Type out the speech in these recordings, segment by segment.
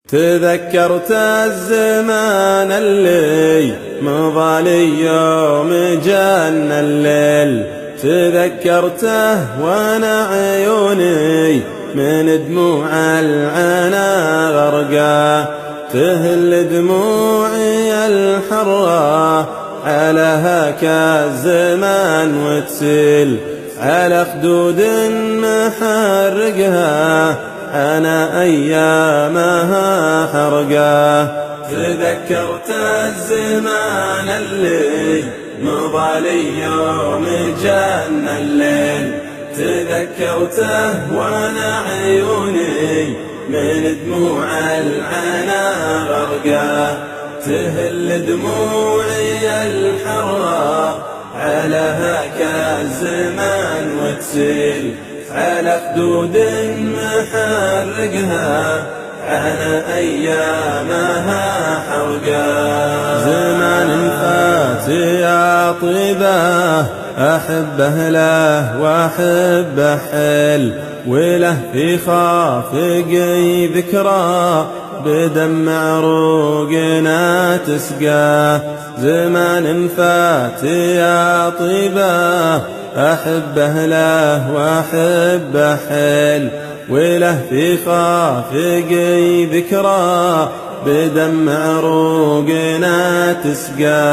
تذكرت الزمان اللي مضى لي يوم جن الليل، تذكرته وانا عيوني من دموع العنا غرقا، تهل دموعي الحرة على هاكا الزمان وتسيل على خدود محرقها أنا أيامها حرقا. تذكرت الزمان اللي مضى لي يوم جن الليل، تذكرته وانا عيوني من دموع العنا غرقا، تهل دموعي الحرة على هاكا الزمان وتسيل على خدود محرقها على أيامها حرقا. زمان فات يا طيبه أحبه له وأحبه حل، وله في خافقي ذكرى بدمع عروقنا تسقى. زمان فات يا طيبه أحبه له وأحبه حل، وله في خافقي ذكرى بدمع عروقنا تسقى.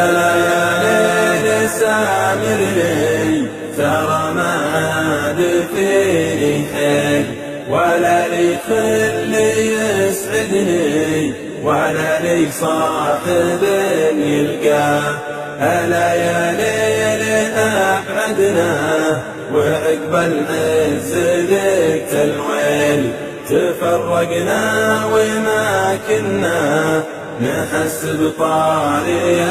يا ليل سامرني ترى ما عاد فيه حيل، ولا لي خل يسعدني ولا لي صاحب يلقاه. ألا يا ليل أبعدنا وعقب العز ذقت الويل، تفرقنا وما كنا نحس بطاري